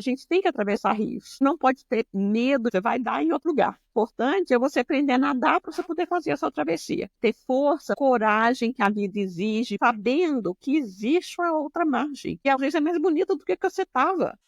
A gente tem que atravessar rios. Não pode ter medo, você vai dar em outro lugar. O importante é você aprender a nadar para você poder fazer essa travessia. Ter força, coragem que a vida exige, sabendo que existe uma outra margem. E às vezes é mais bonita do que você estava.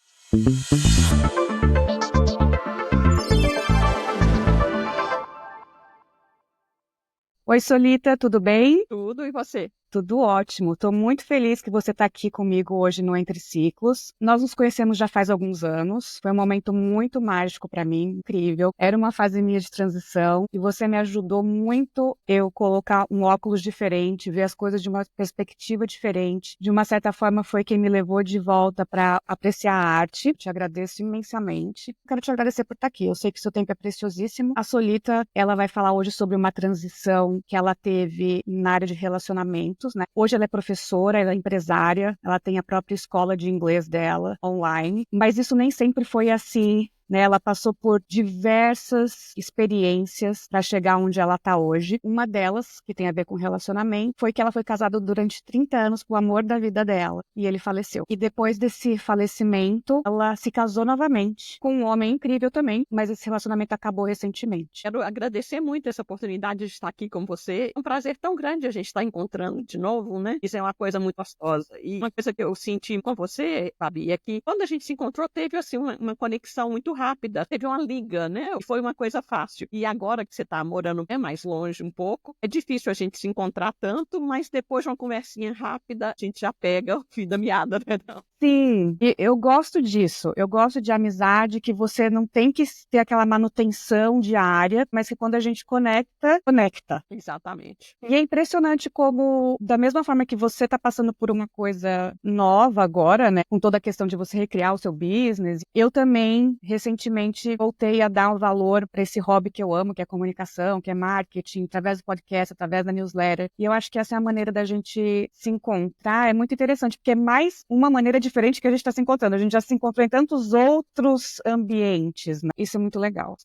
Oi, Solita, tudo bem? Tudo, e você? Tudo ótimo. Estou muito feliz que você está aqui comigo hoje no Entre Ciclos. Nós nos conhecemos já faz alguns anos. Foi um momento muito mágico para mim, incrível. Era uma fase minha de transição e você me ajudou muito eu colocar um óculos diferente, ver as coisas de uma perspectiva diferente. De uma certa forma, foi quem me levou de volta para apreciar a arte. Te agradeço imensamente. Quero te agradecer por estar aqui. Eu sei que seu tempo é preciosíssimo. A Solita, ela vai falar hoje sobre uma transição que ela teve na área de relacionamento. Né? Hoje ela é professora, ela é empresária, ela tem a própria escola de inglês dela online, mas isso nem sempre foi assim. Né, ela passou por diversas experiências para chegar onde ela está hoje. Uma delas, que tem a ver com relacionamento, foi que ela foi casada durante 30 anos com o amor da vida dela e ele faleceu. E depois desse falecimento, ela se casou novamente com um homem incrível também, mas esse relacionamento acabou recentemente. Quero agradecer muito essa oportunidade de estar aqui com você. É um prazer tão grande a gente estar encontrando de novo, né? Isso é uma coisa muito gostosa. E uma coisa que eu senti com você, Fabi, é que quando a gente se encontrou, teve assim uma conexão muito rápida, teve uma liga, né? E foi uma coisa fácil. E agora que você está morando mais longe um pouco, é difícil a gente se encontrar tanto, mas depois de uma conversinha rápida, a gente já pega o fio da meada, né? Não? Sim, e eu gosto disso. Eu gosto de amizade que você não tem que ter aquela manutenção diária, mas que quando a gente conecta, conecta. Exatamente. E é impressionante como, da mesma forma que você está passando por uma coisa nova agora, né, com toda a questão de você recriar o seu business, eu também, recentemente, voltei a dar um valor para esse hobby que eu amo, que é comunicação, que é marketing, através do podcast, através da newsletter. E eu acho que essa é a maneira da gente se encontrar. É muito interessante, porque é mais uma maneira diferente que a gente está se encontrando. A gente já se encontrou em tantos outros ambientes, né? Isso é muito legal.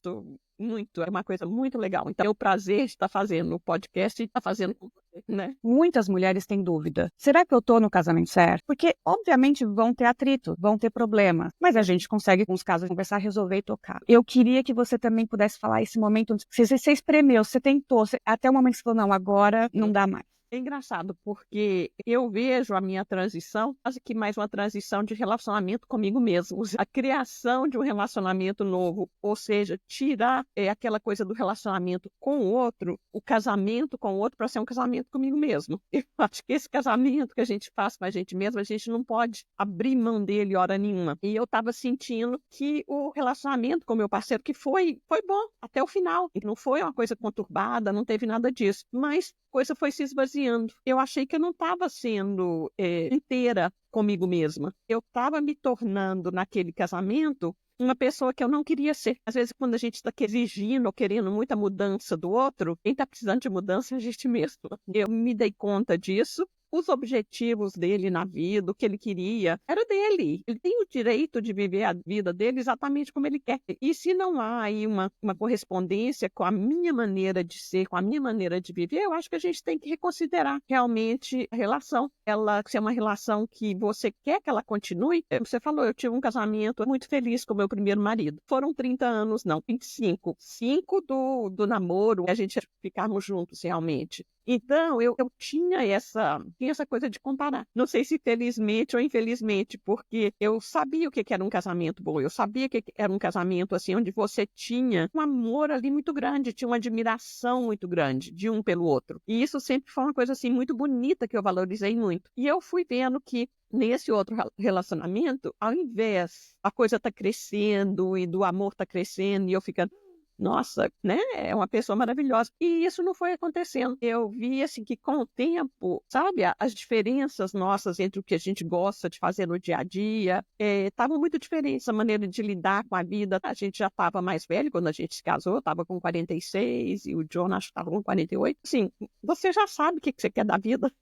Muito, é uma coisa muito legal. Então, é o prazer de estar fazendo o podcast e estar fazendo com você, né? Muitas mulheres têm dúvida. Será que eu estou no casamento certo? Porque, obviamente, vão ter atrito, vão ter problemas, mas a gente consegue, com os casos, conversar, resolver e tocar. Eu queria que você também pudesse falar esse momento onde você espremeu, você tentou, até o momento que você falou, não, agora não dá mais. É engraçado, porque eu vejo a minha transição quase que mais uma transição de relacionamento comigo mesmo. A criação de um relacionamento novo, ou seja, tirar aquela coisa do relacionamento com o outro, o casamento com o outro, para ser um casamento comigo mesmo. Eu acho que esse casamento que a gente faz com a gente mesmo, a gente não pode abrir mão dele hora nenhuma. E eu estava sentindo que o relacionamento com meu parceiro, que foi bom até o final. Não foi uma coisa conturbada, não teve nada disso. Mas a coisa foi se esvaziando. Eu achei que eu não estava sendo inteira comigo mesma. Eu estava me tornando, naquele casamento, uma pessoa que eu não queria ser. Às vezes, quando a gente está exigindo ou querendo muita mudança do outro, quem está precisando de mudança é a gente mesmo. Eu me dei conta disso. Os objetivos dele na vida, o que ele queria, era dele. Ele tem o direito de viver a vida dele exatamente como ele quer. E se não há aí uma correspondência com a minha maneira de ser, com a minha maneira de viver, eu acho que a gente tem que reconsiderar realmente a relação. Ela ser uma relação que você quer que ela continue. Você falou, eu tive um casamento muito feliz com o meu primeiro marido. Foram 30 anos, não, 25. 5 do namoro, a gente ficarmos juntos realmente. Então, eu tinha essa coisa de comparar. Não sei se felizmente ou infelizmente, porque eu sabia o que era um casamento bom. Eu sabia que era um casamento assim, onde você tinha um amor ali muito grande, tinha uma admiração muito grande de um pelo outro. E isso sempre foi uma coisa assim muito bonita que eu valorizei muito. E eu fui vendo que nesse outro relacionamento, ao invés a coisa tá crescendo e do amor tá crescendo e eu ficando, nossa, né? É uma pessoa maravilhosa. E isso não foi acontecendo. Eu vi, assim, que com o tempo, sabe, as diferenças nossas entre o que a gente gosta de fazer no dia a dia, estavam muito diferentes. A maneira de lidar com a vida. A gente já estava mais velho quando a gente se casou, estava com 46 e o John acho que estava com 48. Assim, você já sabe o que você quer da vida.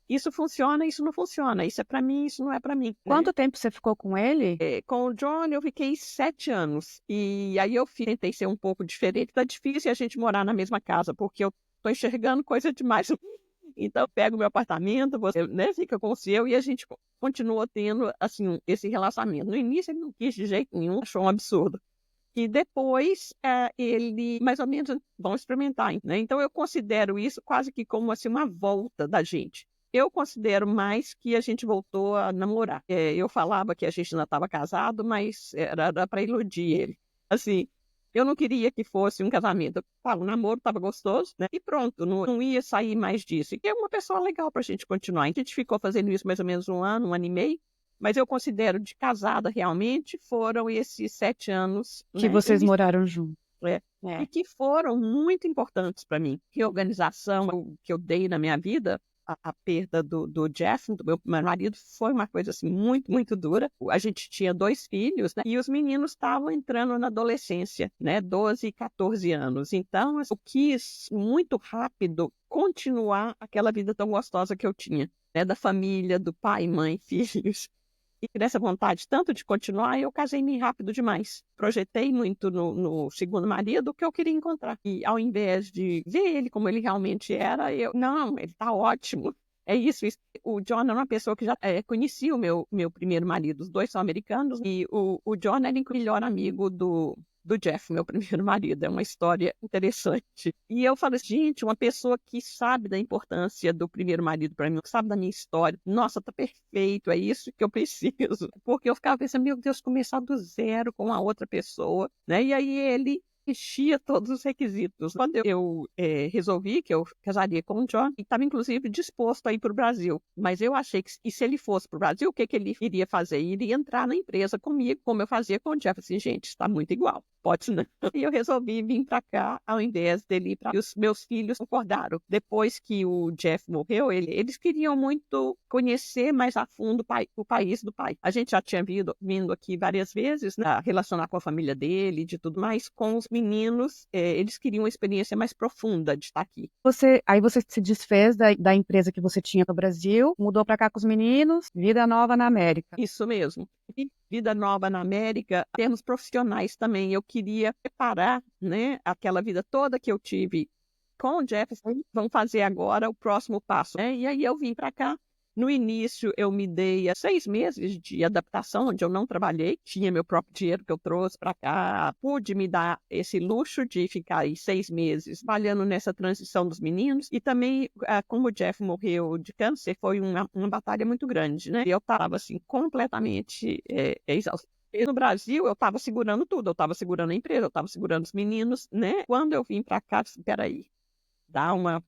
Isso funciona, isso não funciona. Isso é para mim, isso não é para mim. Quanto tempo você ficou com ele? Com o John eu fiquei 7 anos. E aí eu tentei ser um pouco diferente. Tá difícil a gente morar na mesma casa, porque eu tô enxergando coisa demais. Então, eu pego meu apartamento, você, né, fica com o seu e a gente continua tendo, assim, esse relacionamento. No início ele não quis de jeito nenhum, achou um absurdo. E depois ele, mais ou menos, vão experimentar, né? Então eu considero isso quase que como assim, uma volta da gente. Eu considero mais que a gente voltou a namorar. Eu falava que a gente ainda estava casado, mas era para iludir ele. Assim, eu não queria que fosse um casamento. Eu falo, o namoro estava gostoso, né? E pronto, não ia sair mais disso. E que é uma pessoa legal para a gente continuar. A gente ficou fazendo isso mais ou menos um ano e meio. Mas eu considero de casada realmente foram esses 7 anos, Que né? vocês moraram juntos. E que foram muito importantes para mim. Reorganização que eu dei na minha vida, a perda do Jeff, do meu marido, foi uma coisa assim muito, muito dura. A gente tinha 2 filhos, né? E os meninos estavam entrando na adolescência, né? 12 e 14 anos. Então, eu quis muito rápido continuar aquela vida tão gostosa que eu tinha, né? Da família, do pai, mãe, filhos. E nessa vontade tanto de continuar, eu casei-me rápido demais. Projetei muito no segundo marido o que eu queria encontrar. E ao invés de ver ele como ele realmente era, não, ele está ótimo. É isso, isso. O John era uma pessoa que já conhecia o meu primeiro marido. Os 2 são americanos. E o John era o melhor amigo do Jeff, meu primeiro marido. É uma história interessante. E eu falei, gente, uma pessoa que sabe da importância do primeiro marido para mim, que sabe da minha história, nossa, tá perfeito, é isso que eu preciso. Porque eu ficava pensando, meu Deus, começar do zero com a outra pessoa, né? E aí ele enchia todos os requisitos. Quando eu resolvi que eu casaria com o John, ele estava inclusive disposto a ir para o Brasil. Mas eu achei que, e se ele fosse para o Brasil, o que ele iria fazer? Ele iria entrar na empresa comigo, como eu fazia com o Jeff. Assim, gente, está muito igual. Pode não. E eu resolvi vir para cá, ao invés dele ir para cá. Os meus filhos concordaram. Depois que o Jeff morreu, eles queriam muito conhecer mais a fundo o país do pai. A gente já tinha vindo aqui várias vezes, né, relacionar com a família dele, de tudo mais. Com os meninos, eles queriam uma experiência mais profunda de estar aqui. Aí você se desfez da empresa que você tinha no Brasil, mudou para cá com os meninos, vida nova na América. Isso mesmo. E vida nova na América, em termos profissionais também. Eu queria preparar, né, aquela vida toda que eu tive com o Jefferson. Vamos fazer agora o próximo passo, né? E aí eu vim para cá. No início, eu me dei 6 meses de adaptação, onde eu não trabalhei, tinha meu próprio dinheiro que eu trouxe para cá, pude me dar esse luxo de ficar aí 6 meses trabalhando nessa transição dos meninos. E também, como o Jeff morreu de câncer, foi uma batalha muito grande, né? E eu estava assim, completamente exausta. No Brasil, eu estava segurando tudo, eu estava segurando a empresa, eu estava segurando os meninos, né? Quando eu vim para cá, peraí, dá uma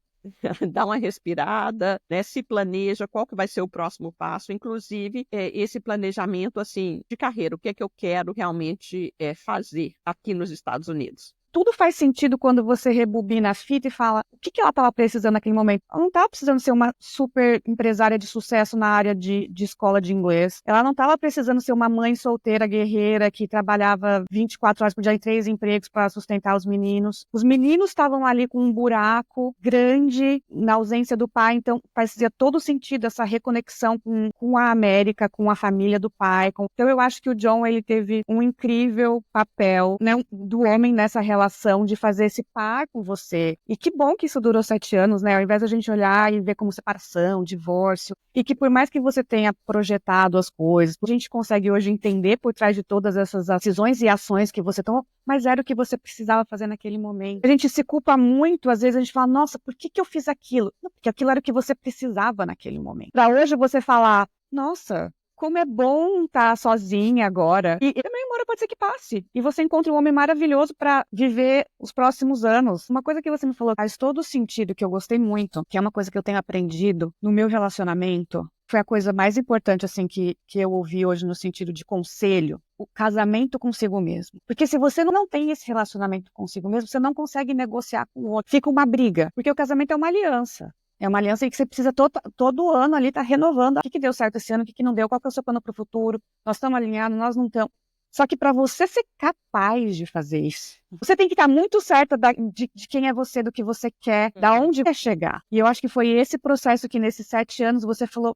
respirada, né? Se planeja qual que vai ser o próximo passo, inclusive esse planejamento assim de carreira, o que é que eu quero realmente fazer aqui nos Estados Unidos. Tudo faz sentido quando você rebobina a fita e fala o que ela estava precisando naquele momento. Ela não estava precisando ser uma super empresária de sucesso na área de escola de inglês. Ela não estava precisando ser uma mãe solteira, guerreira, que trabalhava 24 horas por dia em 3 empregos para sustentar os meninos. Os meninos estavam ali com um buraco grande na ausência do pai, então fazia todo sentido essa reconexão com a América, com a família do pai. Então eu acho que o John ele teve um incrível papel, né, do homem nessa relação de fazer esse par com você. E que bom que isso durou 7 anos, né? Ao invés da gente olhar e ver como separação, divórcio, e que por mais que você tenha projetado as coisas, a gente consegue hoje entender por trás de todas essas decisões e ações que você tomou, mas era o que você precisava fazer naquele momento. A gente se culpa muito, às vezes a gente fala, nossa, por que eu fiz aquilo? Não, porque aquilo era o que você precisava naquele momento. Para hoje você falar, nossa, como é bom estar sozinha agora. E também uma hora pode ser que passe. E você encontra um homem maravilhoso para viver os próximos anos. Uma coisa que você me falou faz todo sentido, que eu gostei muito, que é uma coisa que eu tenho aprendido no meu relacionamento. Foi a coisa mais importante, assim, que eu ouvi hoje no sentido de conselho. O casamento consigo mesmo. Porque se você não tem esse relacionamento consigo mesmo, você não consegue negociar com o outro. Fica uma briga. Porque o casamento é uma aliança. É uma aliança que você precisa todo ano ali estar renovando. O que deu certo esse ano, o que não deu, qual que é o seu plano para o futuro? Nós estamos alinhados, nós não estamos. Só que para você ser capaz de fazer isso, você tem que estar muito certa de quem é você, do que você quer, da onde quer chegar. E eu acho que foi esse processo que nesses 7 anos você falou,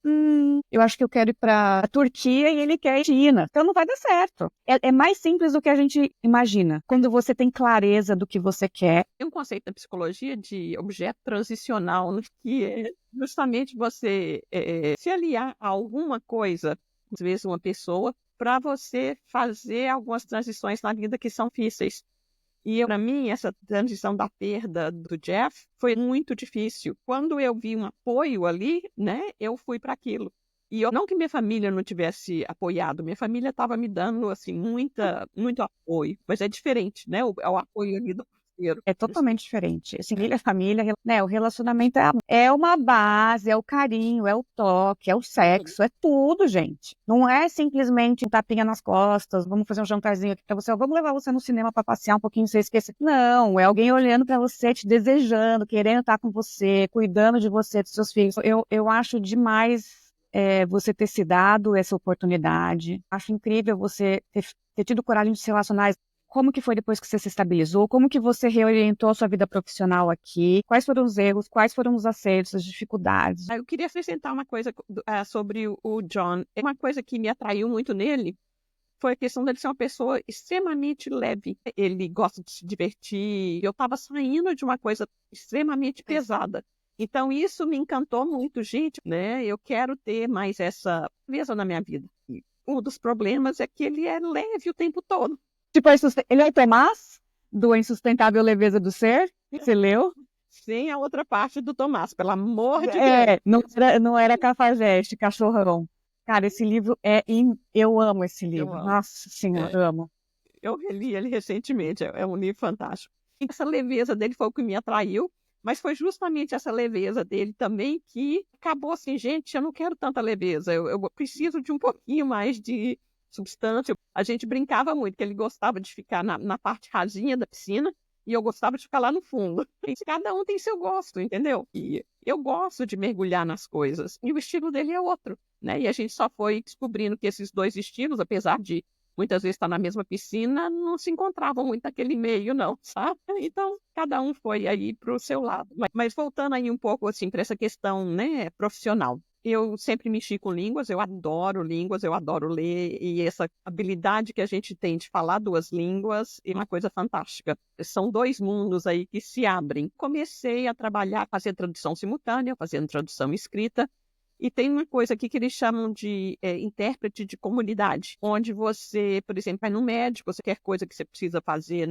eu acho que eu quero ir para a Turquia e ele quer ir à China. Então não vai dar certo. É mais simples do que a gente imagina. Quando você tem clareza do que você quer. Tem um conceito da psicologia de objeto transicional, né, que é justamente você se aliar a alguma coisa, às vezes uma pessoa, para você fazer algumas transições na vida que são difíceis. E para mim, essa transição da perda do Jeff foi muito difícil. Quando eu vi um apoio ali, né, eu fui para aquilo. E não que minha família não tivesse apoiado, minha família estava me dando assim muito apoio, mas é diferente, né? O apoio ali do parceiro. É totalmente diferente. Assim, família, né? O relacionamento é uma base, é o carinho, é o toque, é o sexo, é tudo, gente. Não é simplesmente um tapinha nas costas, vamos fazer um jantarzinho aqui pra você, ou vamos levar você no cinema pra passear um pouquinho, você esquecer. Não, é alguém olhando pra você, te desejando, querendo estar com você, cuidando de você, dos seus filhos. Eu acho demais você ter se dado essa oportunidade. Acho incrível você ter tido coragem de se relacionar. Como que foi depois que você se estabilizou? Como que você reorientou a sua vida profissional aqui? Quais foram os erros? Quais foram os acertos, as dificuldades? Eu queria acrescentar uma coisa sobre o John. Uma coisa que me atraiu muito nele foi a questão dele ser uma pessoa extremamente leve. Ele gosta de se divertir. Eu estava saindo de uma coisa extremamente pesada. Então, isso me encantou muito, gente, né? Eu quero ter mais essa leveza na minha vida. E um dos problemas é que ele é leve o tempo todo. Tipo, ele é Tomás, do Insustentável Leveza do Ser? Você leu? Sem a outra parte do Tomás, pelo amor de Deus. Não era Cafajeste, Cachorrão. Cara, esse livro eu amo esse livro. amo. Nossa Senhora, amo. Eu reli ele recentemente, é um livro fantástico. E essa leveza dele foi o que me atraiu, mas foi justamente essa leveza dele também que acabou assim, gente, eu não quero tanta leveza, eu preciso de um pouquinho mais de substância. A gente brincava muito, que ele gostava de ficar na parte rasinha da piscina e eu gostava de ficar lá no fundo. E cada um tem seu gosto, entendeu? E eu gosto de mergulhar nas coisas. E o estilo dele é outro, né? E a gente só foi descobrindo que esses dois estilos, apesar de muitas vezes estar na mesma piscina, não se encontravam muito naquele meio, não, sabe? Então, cada um foi aí para o seu lado. Mas voltando aí um pouco assim para essa questão, né, profissional. Eu sempre mexi com línguas, eu adoro ler, e essa habilidade que a gente tem de falar 2 línguas é uma coisa fantástica. São 2 mundos aí que se abrem. Comecei a trabalhar, fazer tradução simultânea, fazendo tradução escrita, e tem uma coisa aqui que eles chamam de intérprete de comunidade, onde você, por exemplo, vai no médico, você quer coisa que você precisa fazer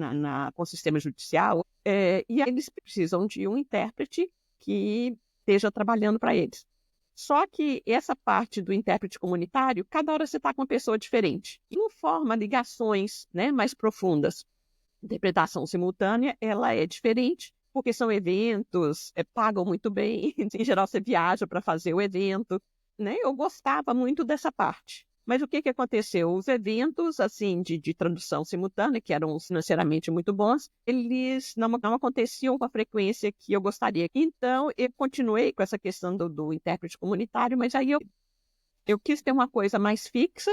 com o sistema judicial, e aí eles precisam de um intérprete que esteja trabalhando para eles. Só que essa parte do intérprete comunitário, cada hora você está com uma pessoa diferente. E não forma ligações, né, mais profundas. Interpretação simultânea, ela é diferente, porque são eventos, pagam muito bem. Em geral, você viaja para fazer o evento, né? Eu gostava muito dessa parte. Mas o que aconteceu? Os eventos assim de tradução simultânea, que eram financeiramente muito bons, eles não aconteciam com a frequência que eu gostaria. Então, eu continuei com essa questão do intérprete comunitário, mas aí eu quis ter uma coisa mais fixa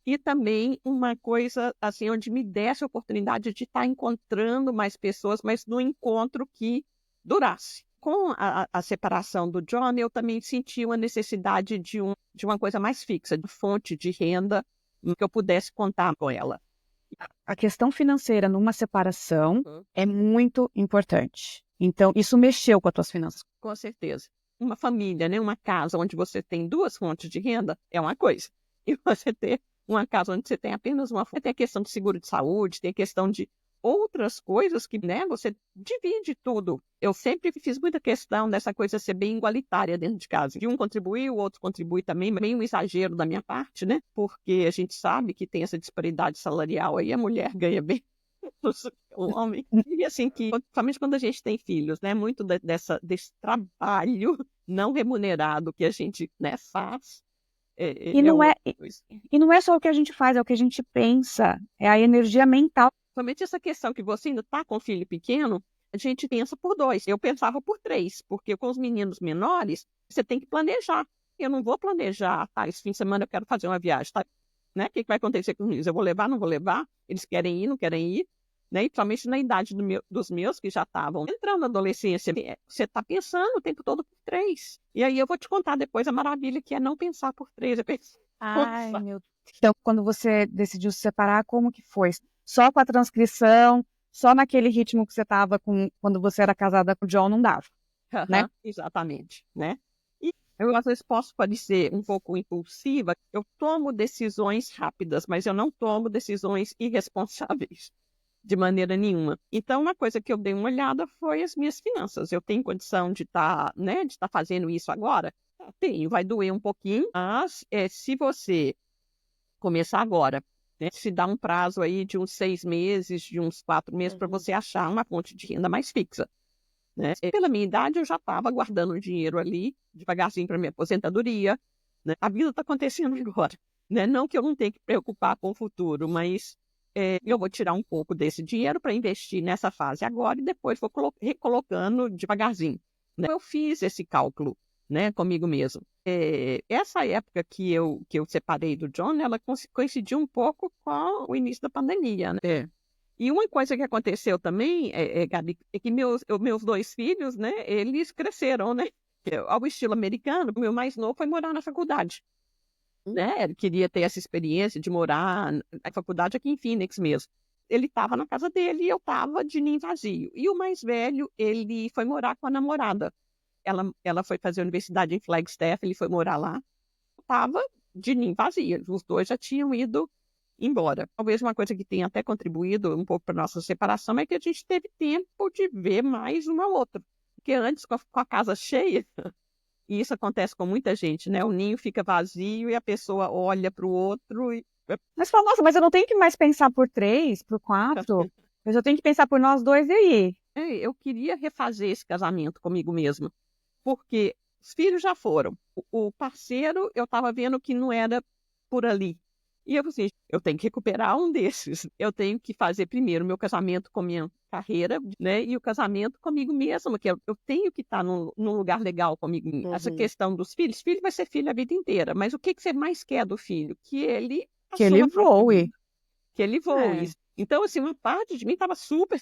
e também uma coisa assim onde me desse a oportunidade de estar encontrando mais pessoas, mas num encontro que durasse. Com a separação do John, eu também senti uma necessidade de uma coisa mais fixa, de fonte de renda, que eu pudesse contar com ela. A questão financeira numa separação é muito importante. Então, isso mexeu com as tuas finanças. Com certeza. Uma família, né? Uma casa onde você tem 2 fontes de renda é uma coisa. E você ter uma casa onde você tem apenas uma fonte, tem a questão de seguro de saúde, tem a questão de outras coisas que, né, você divide tudo. Eu sempre fiz muita questão dessa coisa ser bem igualitária dentro de casa. De um contribuir, o outro contribui também, meio um exagero da minha parte, né? Porque a gente sabe que tem essa disparidade salarial aí, a mulher ganha bem o homem. E assim, principalmente quando a gente tem filhos, né? Muito desse trabalho não remunerado que a gente, né, faz. E não é só o que a gente faz, é o que a gente pensa, é a energia mental. Somente essa questão que você ainda está com filho pequeno, a gente pensa por 2. Eu pensava por 3, porque com os meninos menores, você tem que planejar. Eu não vou planejar, tá? Esse fim de semana eu quero fazer uma viagem, tá? né? O que vai acontecer com eles? Eu vou levar, não vou levar? Eles querem ir, não querem ir? Né? E principalmente na idade dos meus, que já estavam entrando na adolescência, você está pensando o tempo todo por 3. E aí eu vou te contar depois a maravilha que é não pensar por 3. Ai, meu Deus. Então, quando você decidiu se separar, como que foi? Só com a transcrição, só naquele ritmo que você estava quando você era casada com o John, não dava, né? Exatamente, né? E eu às vezes posso parecer um pouco impulsiva, eu tomo decisões rápidas, mas eu não tomo decisões irresponsáveis de maneira nenhuma. Então, uma coisa que eu dei uma olhada foi as minhas finanças. Eu tenho condição de estar, né, de estar fazendo isso agora? Tenho, vai doer um pouquinho, mas se você começar agora, né, se dá um prazo aí de uns 6 meses, de uns 4 meses, para você achar uma fonte de renda mais fixa. Né? Pela minha idade, eu já estava guardando dinheiro ali, devagarzinho para minha aposentadoria. Né? A vida está acontecendo agora. Né? Não que eu não tenha que preocupar com o futuro, mas eu vou tirar um pouco desse dinheiro para investir nessa fase agora e depois vou recolocando devagarzinho. Né? Eu fiz esse cálculo, né, comigo mesmo. Essa época que eu separei do John, ela coincidiu um pouco com o início da pandemia. Né? E uma coisa que aconteceu também, Gabi, é que meus 2 filhos, né, eles cresceram, né? Ao estilo americano, o meu mais novo foi morar na faculdade. Né? Ele queria ter essa experiência de morar na faculdade aqui em Phoenix mesmo. Ele estava na casa dele e eu estava de ninho vazio. E o mais velho, ele foi morar com a namorada. Ela foi fazer a universidade em Flagstaff, ele foi morar lá. Estava de ninho vazio. Os 2 já tinham ido embora. Talvez uma coisa que tenha até contribuído um pouco para a nossa separação é que a gente teve tempo de ver mais uma outra. Porque antes, com a casa cheia, e isso acontece com muita gente, né? O ninho fica vazio e a pessoa olha para o outro e... Mas fala, nossa, mas eu não tenho que mais pensar por 3, por 4. Eu só tenho que pensar por nós dois e aí? Eu queria refazer esse casamento comigo mesma, porque os filhos já foram. O parceiro, eu estava vendo que não era por ali. E eu falei assim, eu tenho que recuperar um desses. Eu tenho que fazer primeiro o meu casamento com minha carreira, né? E o casamento comigo mesma, que eu tenho que estar num lugar legal comigo. Essa questão dos filhos, filho vai ser filho a vida inteira, mas o que você mais quer do filho? Que ele Que ele assuma a própria voe. vida, que ele voe. Então, assim, uma parte de mim estava super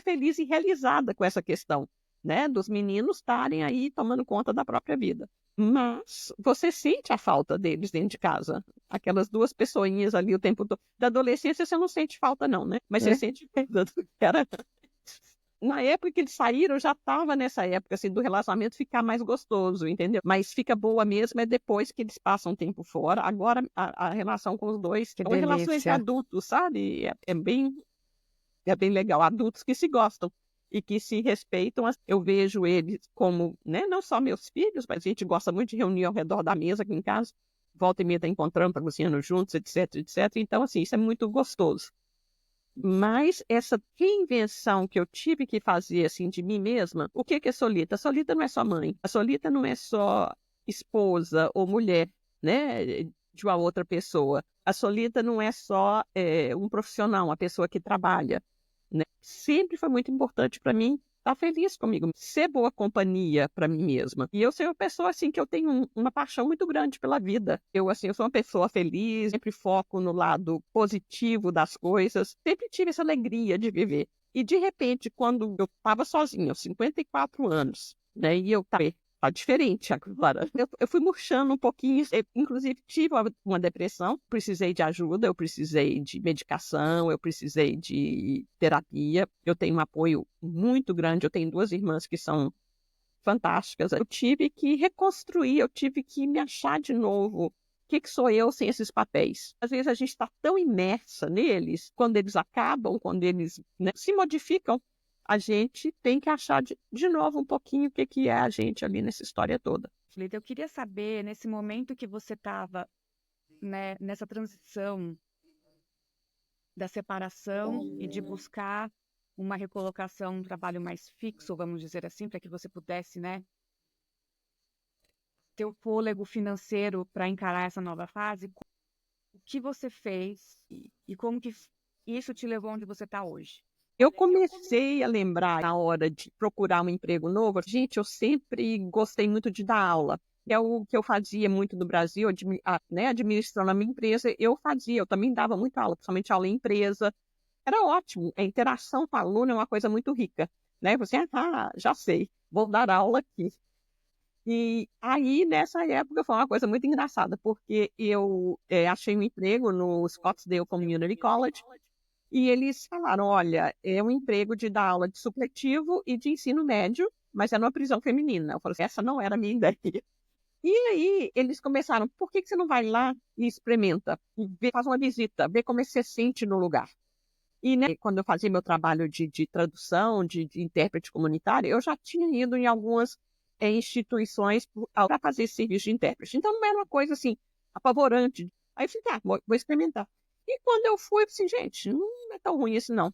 feliz e realizada com essa questão, né? Dos meninos estarem aí tomando conta da própria vida. Mas você sente a falta deles dentro de casa. Aquelas 2 pessoinhas ali o tempo todo. Da adolescência você não sente falta, não, né? Mas você sente falta do que era. Na época que eles saíram, eu já estava nessa época assim, do relacionamento ficar mais gostoso, entendeu? Mas fica boa mesmo é depois que eles passam um tempo fora. Agora a relação com os 2 Que é uma relação entre delícia. adultos, sabe? É bem legal. Adultos que se gostam e que se respeitam. Eu vejo eles como, né, não só meus filhos, mas a gente gosta muito de reunir ao redor da mesa aqui em casa. Volta e meia tá encontrando, tá cozinhando juntos, etc, etc. Então, assim, isso é muito gostoso. Mas essa reinvenção que eu tive que fazer, assim, de mim mesma, o que é Solita? A Solita não é só mãe. A Solita não é só esposa ou mulher, né, de uma outra pessoa. A Solita não é só um profissional, uma pessoa que trabalha. Né? Sempre foi muito importante para mim estar feliz comigo, ser boa companhia para mim mesma. E eu sou uma pessoa assim que eu tenho uma paixão muito grande pela vida. Eu sou uma pessoa feliz, sempre foco no lado positivo das coisas, sempre tive essa alegria de viver. E de repente, quando eu estava sozinha, aos 54 anos, né, e eu estava tá diferente agora. Eu fui murchando um pouquinho, inclusive tive uma depressão, precisei de ajuda, eu precisei de medicação, eu precisei de terapia. Eu tenho um apoio muito grande, eu tenho 2 irmãs que são fantásticas. Eu tive que reconstruir, eu tive que me achar de novo. O que sou eu sem esses papéis? Às vezes a gente está tão imersa neles, quando eles acabam, quando eles, né, se modificam, a gente tem que achar de novo um pouquinho o que é a gente ali nessa história toda. Julita, eu queria saber, nesse momento que você estava, né, nessa transição da separação e de buscar uma recolocação, um trabalho mais fixo, vamos dizer assim, para que você pudesse, né, ter o fôlego financeiro para encarar essa nova fase, o que você fez e como que isso te levou onde você está hoje? Eu comecei a lembrar na hora de procurar um emprego novo. Gente, eu sempre gostei muito de dar aula. que é o que eu fazia muito no Brasil, né, administrando a minha empresa, eu também dava muita aula, principalmente aula em empresa. Era ótimo, a interação com o aluno é uma coisa muito rica, né? Você, já sei, vou dar aula aqui. E aí, nessa época, foi uma coisa muito engraçada, porque eu achei um emprego no Scottsdale Community College e eles falaram: olha, é um emprego de dar aula de supletivo e de ensino médio, mas é numa prisão feminina. Eu falei assim, essa não era a minha ideia. E aí, eles começaram: por que você não vai lá e experimenta? E faz uma visita, vê como você se sente no lugar. E né, quando eu fazia meu trabalho de tradução, de intérprete comunitário, eu já tinha ido em algumas instituições para fazer esse serviço de intérprete. Então, não era uma coisa assim, apavorante. Aí eu falei, vou experimentar. E quando eu fui, eu falei assim, gente, não é tão ruim isso não.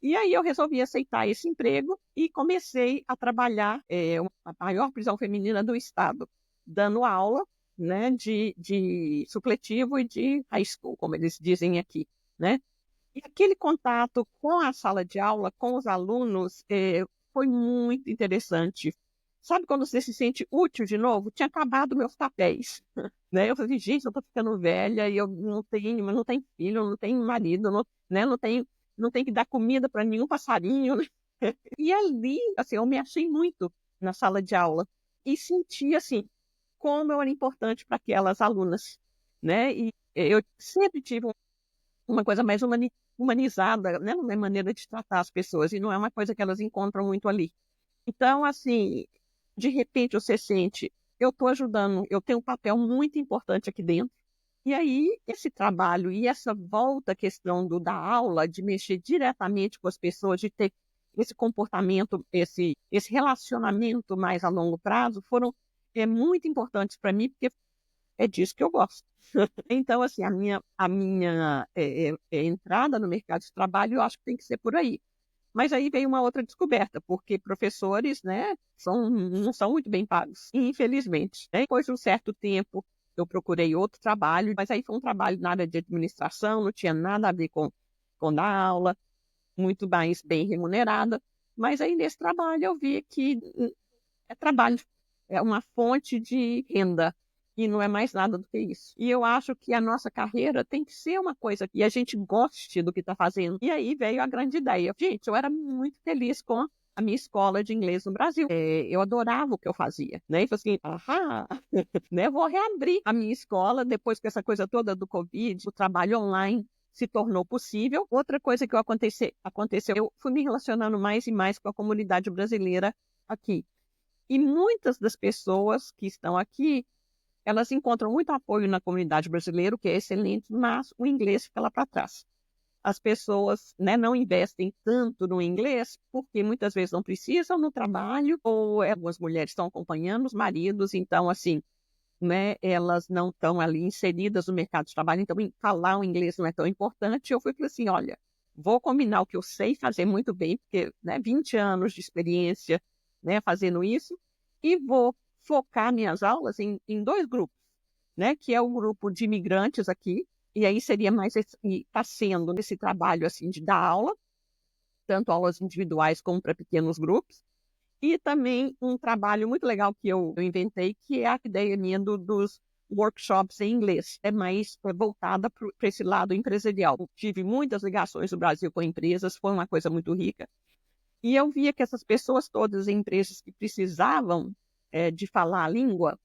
E aí eu resolvi aceitar esse emprego e comecei a trabalhar a maior prisão feminina do estado, dando aula, né, de supletivo e de high school, como eles dizem aqui, né? E aquele contato com a sala de aula, com os alunos, foi muito interessante. Sabe quando você se sente útil de novo? Tinha acabado meus papéis, né? Eu falei, gente, eu tô ficando velha e eu não tenho filho, não tenho marido, né? Não tenho que dar comida para nenhum passarinho, né? E ali, assim, eu me achei muito na sala de aula e senti, assim, como eu era importante para aquelas alunas, né? E eu sempre tive uma coisa mais humanizada, né, na maneira de tratar as pessoas, e não é uma coisa que elas encontram muito ali. Então, assim, de repente você sente, eu estou ajudando, eu tenho um papel muito importante aqui dentro, e aí esse trabalho e essa volta à questão da aula, de mexer diretamente com as pessoas, de ter esse comportamento, esse relacionamento mais a longo prazo, foram muito importantes para mim, porque é disso que eu gosto. Então, assim, a minha entrada no mercado de trabalho, eu acho que tem que ser por aí. Mas aí veio uma outra descoberta, porque professores, né, não são muito bem pagos, infelizmente, né? Depois de um certo tempo, eu procurei outro trabalho, mas aí foi um trabalho na área de administração, não tinha nada a ver com dar aula, muito mais bem remunerada. Mas aí nesse trabalho eu vi que é trabalho, é uma fonte de renda e não é mais nada do que isso. E eu acho que a nossa carreira tem que ser uma coisa que a gente goste do que está fazendo. E aí veio a grande ideia. Gente, eu era muito feliz com a minha escola de inglês no Brasil. Eu adorava o que eu fazia, né? E falei assim, né? Vou reabrir a minha escola depois que essa coisa toda do Covid, o trabalho online se tornou possível. Outra coisa que aconteceu, eu fui me relacionando mais e mais com a comunidade brasileira aqui. E muitas das pessoas que estão aqui, elas encontram muito apoio na comunidade brasileira, o que é excelente, mas o inglês fica lá para trás. As pessoas, né, não investem tanto no inglês porque muitas vezes não precisam no trabalho, ou algumas mulheres estão acompanhando os maridos, então, assim, né, elas não estão ali inseridas no mercado de trabalho, então falar o inglês não é tão importante. Eu fui assim, olha, vou combinar o que eu sei fazer muito bem, porque, né, 20 anos de experiência, né, fazendo isso, e vou focar minhas aulas em dois grupos, né, que é o grupo de imigrantes aqui, e aí seria mais, e está sendo nesse trabalho assim de dar aula, tanto aulas individuais como para pequenos grupos, e também um trabalho muito legal que eu inventei, que é a ideia minha dos workshops em inglês. É mais voltada para esse lado empresarial. Eu tive muitas ligações do Brasil com empresas, foi uma coisa muito rica. E eu via que essas pessoas todas, empresas que precisavam de falar a língua,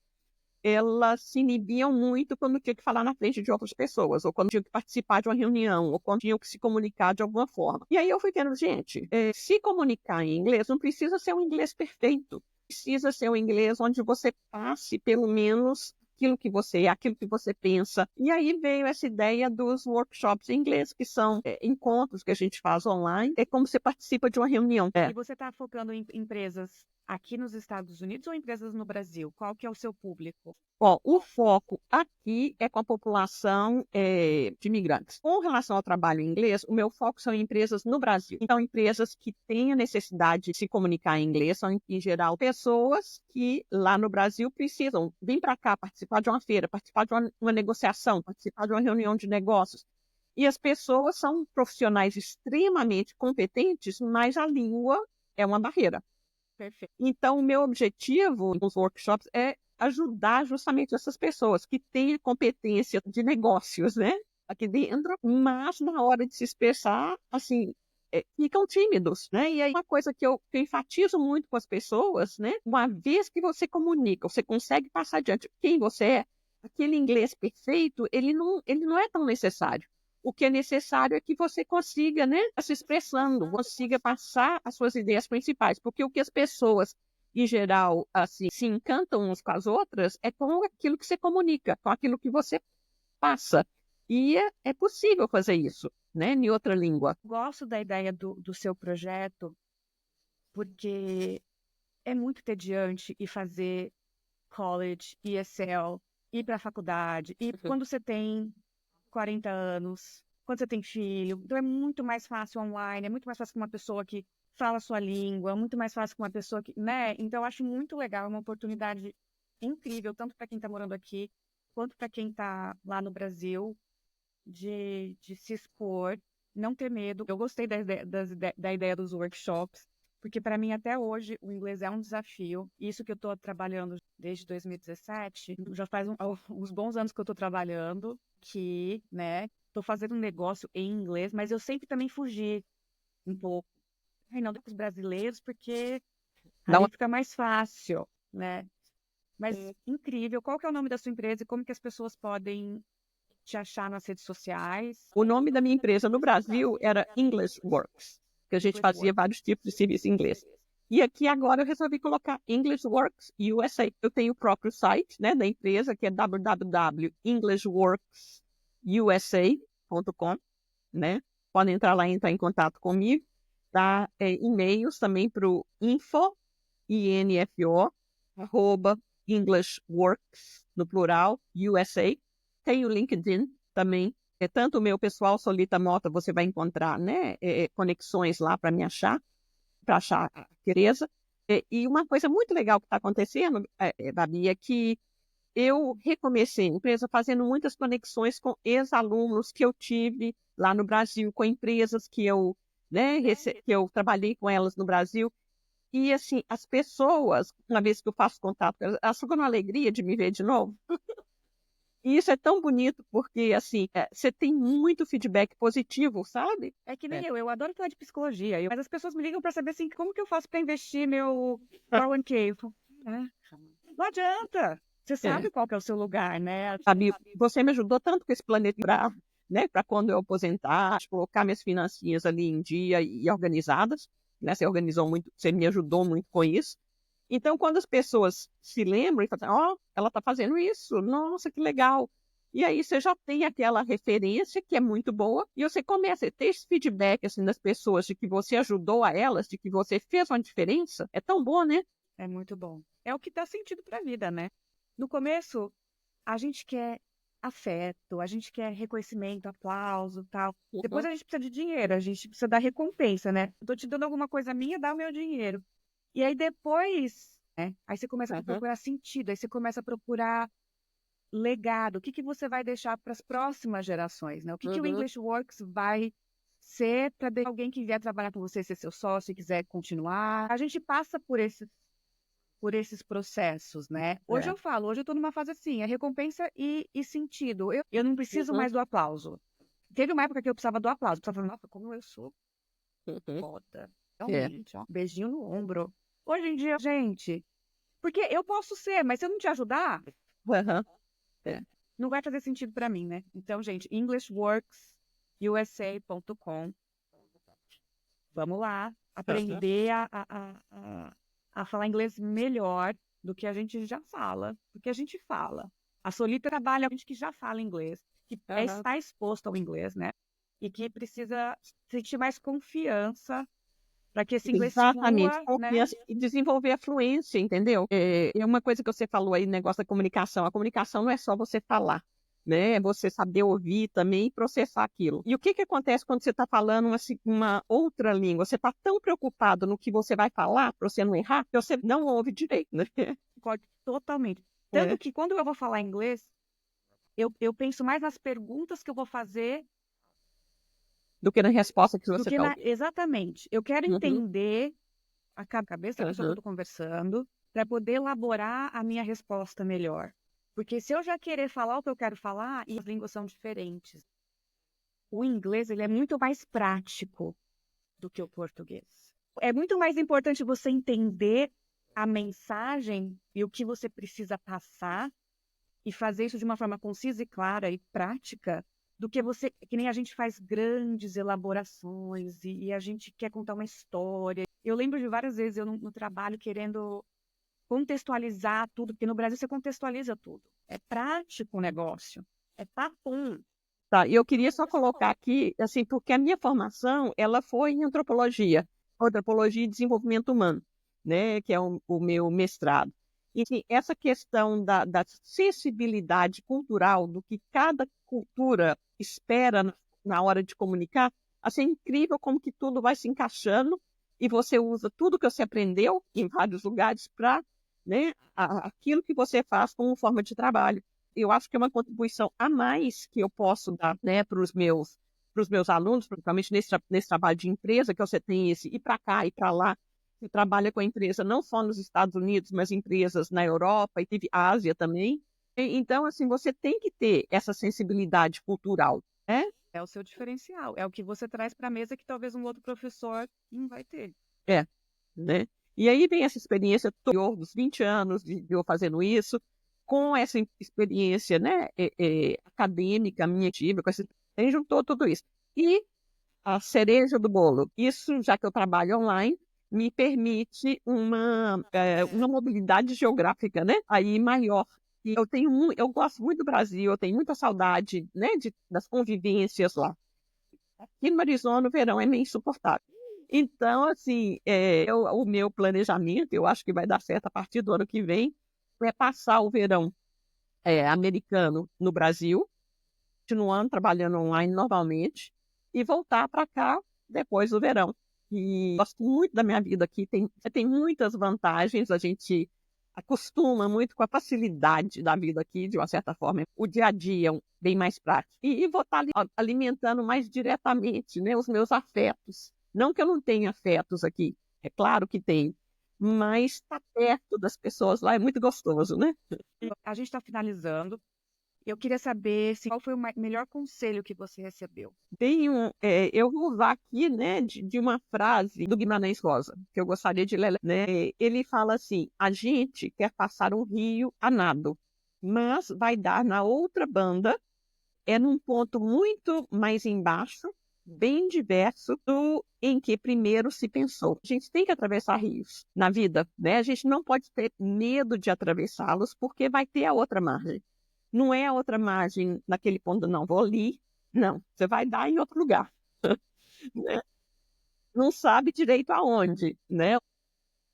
elas se inibiam muito quando tinha que falar na frente de outras pessoas, ou quando tinha que participar de uma reunião, ou quando tinham que se comunicar de alguma forma. E aí eu fui vendo, gente, se comunicar em inglês não precisa ser um inglês perfeito, precisa ser um inglês onde você passe pelo menos aquilo que você é, aquilo que você pensa. E aí veio essa ideia dos workshops em inglês, que são encontros que a gente faz online, é como você participa de uma reunião. E você está focando em empresas aqui nos Estados Unidos ou empresas no Brasil? Qual que é o seu público? Ó, o foco aqui é com a população de imigrantes. Com relação ao trabalho em inglês, o meu foco são empresas no Brasil. Então, empresas que têm a necessidade de se comunicar em inglês são, em geral, pessoas que lá no Brasil precisam vir para cá participar de uma feira, participar de uma negociação, participar de uma reunião de negócios. E as pessoas são profissionais extremamente competentes, mas a língua é uma barreira. Perfeito. Então, o meu objetivo nos workshops é ajudar justamente essas pessoas que têm a competência de negócios, né, aqui dentro, mas na hora de se expressar, assim, ficam tímidos, né? E aí uma coisa que eu enfatizo muito com as pessoas, né? Uma vez que você comunica, você consegue passar adiante quem você é, aquele inglês perfeito, ele não é tão necessário. O que é necessário é que você consiga, né, se expressando, consiga passar as suas ideias principais, porque o que as pessoas em geral, assim, se encantam uns com as outras é com aquilo que você comunica, com aquilo que você passa. E é possível fazer isso, né, em outra língua. Gosto da ideia do seu projeto, porque é muito entediante ir fazer college, ESL, ir para a faculdade, e quando você tem 40 anos, quando você tem filho, então é muito mais fácil online, é muito mais fácil com uma pessoa que fala a sua língua, é muito mais fácil com uma pessoa que, né? Então eu acho muito legal, é uma oportunidade incrível, tanto para quem está morando aqui, quanto para quem está lá no Brasil, de se expor, não ter medo. Eu gostei da ideia dos workshops, porque para mim até hoje o inglês é um desafio. Isso que eu estou trabalhando desde 2017, já faz uns bons anos que eu estou trabalhando, que, né, estou fazendo um negócio em inglês, mas eu sempre também fugi um pouco. Ai, não, dos brasileiros, porque Dá aí uma- fica mais fácil, né? Mas incrível. Qual que é o nome da sua empresa e como que as pessoas podem te achar nas redes sociais? O nome da minha empresa no Brasil era English Works, que a gente English fazia Works. vários tipos de serviço em inglês. E aqui agora eu resolvi colocar English Works USA. Eu tenho o próprio site, né, da empresa, que é www.englishworksusa.com, né? Podem entrar lá e entrar em contato comigo. Tá? E-mails também para o info, arroba Englishworks, no plural, USA. Tem o LinkedIn também. Tanto o meu pessoal, Solita Mota, você vai encontrar, né, conexões lá para me achar, para achar a Tereza. E uma coisa muito legal que está acontecendo, Babi, é que eu recomecei a empresa fazendo muitas conexões com ex-alunos que eu tive lá no Brasil, com empresas que eu, né, que eu trabalhei com elas no Brasil. E, assim, as pessoas, uma vez que eu faço contato com elas ficam uma alegria de me ver de novo. E isso é tão bonito, porque, assim, você tem muito feedback positivo, sabe? É que nem eu adoro falar de psicologia, mas as pessoas me ligam para saber assim, como que eu faço para investir meu 401k? Eu falo, não adianta. Você É. sabe qual que é o seu lugar, né? Sabe, você me ajudou tanto com esse planeta para, né, para quando eu aposentar, colocar minhas financinhas ali em dia e organizadas, né? Você organizou muito, você me ajudou muito com isso. Então, quando as pessoas se lembram e falam, ó, ela está fazendo isso, nossa, que legal. E aí você já tem aquela referência que é muito boa e você começa a ter esse feedback assim das pessoas de que você ajudou a elas, de que você fez uma diferença. É tão bom, né? É muito bom. É o que dá sentido para a vida, né? No começo, a gente quer afeto, a gente quer reconhecimento, aplauso, tal. Depois Uhum, a gente precisa de dinheiro, a gente precisa da recompensa, né? Eu tô te dando alguma coisa minha, dá o meu dinheiro. E aí depois, né? Aí você começa a uhum, procurar sentido, aí você começa a procurar legado, o que que você vai deixar para as próximas gerações, né? O que que o uhum. English Works vai ser para alguém que vier trabalhar com você, ser seu sócio e quiser continuar. A gente passa por esses processos, né? Hoje É. eu falo, hoje eu estou numa fase assim, é recompensa e sentido. Eu não preciso Uhum, mais do aplauso. Teve uma época que eu precisava do aplauso. Eu precisava falar, nossa, como eu sou uhum. foda. É. Realmente, ó. Beijinho no ombro. Hoje em dia, gente, porque eu posso ser, mas se eu não te ajudar, Uhum. É. não vai fazer sentido para mim, né? Então, gente, englishworksusa.com. Vamos lá, Uhum. aprender a falar inglês melhor do que a gente já fala, porque a gente fala. A Solita trabalha com gente que já fala inglês, que Uhum. está exposto ao inglês, né? E que precisa sentir mais confiança para que esse inglês Exatamente, flua, né? confiança e desenvolver a fluência, entendeu? É uma coisa que você falou aí, negócio da comunicação. A comunicação não é só você falar, né? É você saber ouvir também e processar aquilo. E o que que acontece quando você está falando uma outra língua? Você está tão preocupado no que você vai falar, para você não errar, que você não ouve direito, né? Concordo totalmente. Tanto É. que quando eu vou falar inglês, eu penso mais nas perguntas que eu vou fazer Do que na resposta que do você que está na. ouvindo. Exatamente. Eu quero Uhum, entender a cabeça da pessoa que eu uhum, estou conversando. para poder elaborar a minha resposta melhor. Porque se eu já querer falar o que eu quero falar, e as línguas são diferentes. O inglês, ele é muito mais prático do que o português. É muito mais importante você entender a mensagem e o que você precisa passar e fazer isso de uma forma concisa e clara e prática do que você, que nem a gente faz grandes elaborações e a gente quer contar uma história. Eu lembro de várias vezes eu no trabalho querendo contextualizar tudo, porque no Brasil você contextualiza tudo. É prático o negócio, é papum. Tá, e eu queria só colocar aqui, assim, porque a minha formação, ela foi em antropologia e desenvolvimento humano, né, que é o meu mestrado. E assim, essa questão da sensibilidade cultural, do que cada cultura espera na hora de comunicar, assim, é incrível como que tudo vai se encaixando e você usa tudo que você aprendeu em vários lugares para, né, aquilo que você faz como forma de trabalho. Eu acho que é uma contribuição a mais que eu posso dar, né, para os meus alunos, principalmente nesse trabalho de empresa, que você tem esse ir para cá e para lá. Você trabalha com a empresa não só nos Estados Unidos, mas empresas na Europa e teve Ásia também. Então, assim, você tem que ter essa sensibilidade cultural, né? É o seu diferencial, é o que você traz para a mesa que talvez um outro professor não vai ter. É, né? E aí vem essa experiência dos 20 anos de eu fazendo isso, com essa experiência, né, acadêmica minha, tive, aí juntou tudo isso. E a cereja do bolo, isso, já que eu trabalho online, me permite uma mobilidade geográfica, né, aí maior. E eu gosto muito do Brasil, eu tenho muita saudade, né, das convivências lá. Aqui no Arizona, o verão é meio insuportável. Então, assim, o meu planejamento, eu acho que vai dar certo a partir do ano que vem, é passar o verão americano no Brasil, continuando trabalhando online normalmente, e voltar para cá depois do verão. E gosto muito da minha vida aqui, tem muitas vantagens, a gente acostuma muito com a facilidade da vida aqui, de uma certa forma. O dia a dia é bem mais prático. E vou estar alimentando mais diretamente, né, os meus afetos. Não que eu não tenha afetos aqui, é claro que tenho, mas estar perto das pessoas lá é muito gostoso, né? A gente está finalizando. Eu queria saber qual foi o melhor conselho que você recebeu. Eu vou usar aqui, né, de uma frase do Guimarães Rosa, que eu gostaria de ler, né? Ele fala assim: a gente quer passar um rio a nado, mas vai dar na outra banda, é num ponto muito mais embaixo, bem diverso do em que primeiro se pensou. A gente tem que atravessar rios na vida, né? A gente não pode ter medo de atravessá-los, porque vai ter a outra margem. Não é a outra margem naquele ponto, não, vou ali. Não, você vai dar em outro lugar, né? Não sabe direito aonde, né?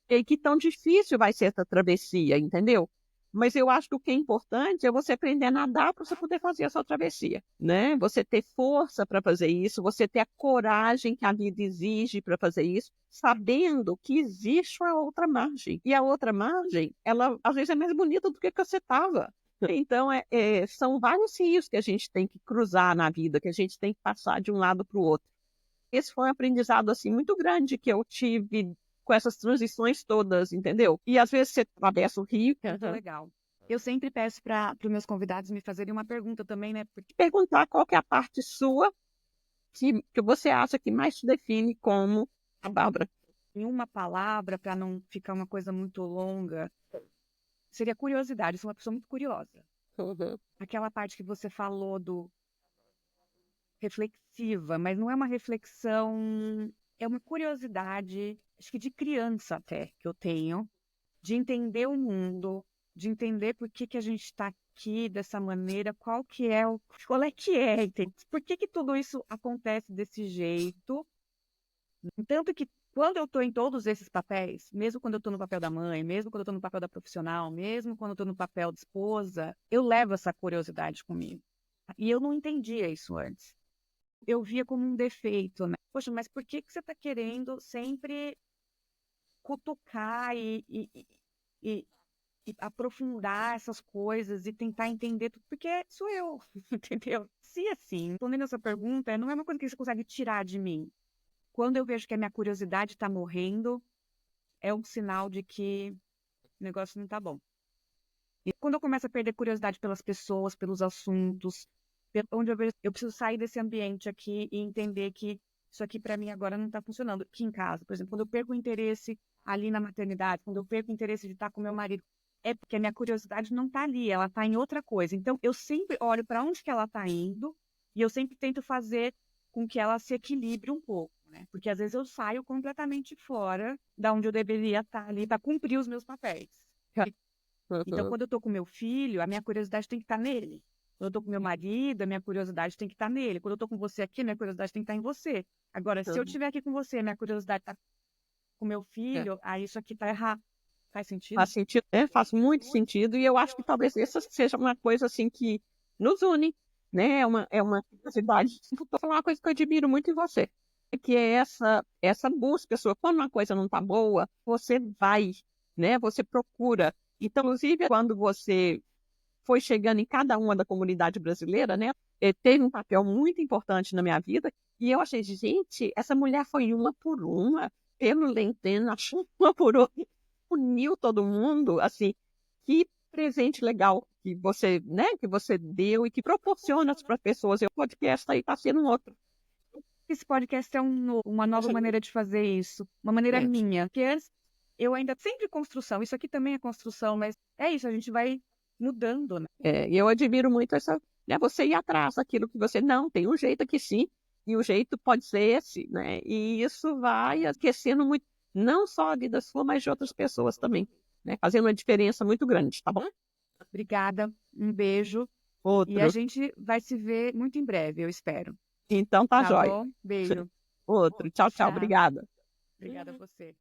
E que tão difícil vai ser essa travessia, entendeu? Mas eu acho que o que é importante é você aprender a nadar para você poder fazer essa travessia, né? Você ter força para fazer isso, você ter a coragem que a vida exige para fazer isso, sabendo que existe a outra margem. E a outra margem, ela às vezes é mais bonita do que você estava. Então, são vários rios que a gente tem que cruzar na vida, que a gente tem que passar de um lado para o outro. Esse foi um aprendizado assim muito grande que eu tive com essas transições todas, entendeu? E às vezes você atravessa o rio. Muito legal. Eu sempre peço para os meus convidados me fazerem uma pergunta também, né? Porque Perguntar qual que é a parte sua que você acha que mais te define como a Bárbara. em uma palavra, para não ficar uma coisa muito longa, seria curiosidade. Eu sou uma pessoa muito curiosa. Uhum. Aquela parte que você falou do reflexiva, mas não é uma reflexão, é uma curiosidade, acho que de criança até, que eu tenho, de entender o mundo, de entender por que que a gente está aqui dessa maneira, qual é que é, entende? Por que que tudo isso acontece desse jeito? Tanto que quando eu estou em todos esses papéis, mesmo quando eu estou no papel da mãe, mesmo quando eu estou no papel da profissional, mesmo quando eu estou no papel de esposa, eu levo essa curiosidade comigo. E eu não entendia isso antes. Eu via como um defeito, né? Poxa, mas por que que você está querendo sempre cutucar e, e aprofundar essas coisas e tentar entender tudo? Porque sou eu, entendeu? Se assim, respondendo essa pergunta, não é uma coisa que você consegue tirar de mim. Quando eu vejo que a minha curiosidade está morrendo, é um sinal de que o negócio não tá bom. E quando eu começo a perder curiosidade pelas pessoas, pelos assuntos, onde eu vejo, eu preciso sair desse ambiente aqui e entender que isso aqui para mim agora não tá funcionando. Aqui em casa, por exemplo, quando eu perco o interesse ali na maternidade, quando eu perco o interesse de estar com meu marido, é porque a minha curiosidade não tá ali, ela tá em outra coisa. Então, eu sempre olho para onde que ela tá indo e eu sempre tento fazer com que ela se equilibre um pouco, né? Porque às vezes eu saio completamente fora da onde eu deveria estar ali para cumprir os meus papéis. Então, quando eu tô com meu filho, a minha curiosidade tem que estar nele. Quando eu tô com meu marido, a minha curiosidade tem que estar nele. Quando eu tô com você aqui, a minha curiosidade tem que estar em você. Agora, se eu estiver aqui com você, a minha curiosidade tá com meu filho, aí isso aqui tá errado. Faz sentido? Faz sentido, né? Faz muito sentido, e eu acho que talvez essa seja uma coisa assim que nos une, né? É uma curiosidade. Vou falar uma coisa que eu admiro muito em você, que é essa busca sua. Quando uma coisa não está boa, você vai, né? Você procura. Então, inclusive, quando você foi chegando em cada uma da comunidade brasileira, né? Teve um papel muito importante na minha vida, e eu achei, gente, essa mulher foi uma por uma, pelo LinkedIn, achou uma por outra, uniu todo mundo, assim, que presente legal que você, né, que você deu e que proporciona para as pessoas. E o podcast aí está sendo um outro. Esse podcast é uma nova maneira de fazer isso, uma maneira minha, porque eu ainda sempre construção, isso aqui também é construção, mas é isso, a gente vai mudando, né? E eu admiro muito essa, né, você ir atrás daquilo que você não tem um jeito aqui sim, e o jeito pode ser esse, né? E isso vai aquecendo muito, não só a vida sua, mas de outras pessoas também, né? Fazendo uma diferença muito grande, tá bom? Obrigada, um beijo. Outro. E a gente vai se ver muito em breve, eu espero. Então tá jóia. Bom? Beijo. Outro. Tchau, tchau. Tchau. Obrigada. Obrigada a você.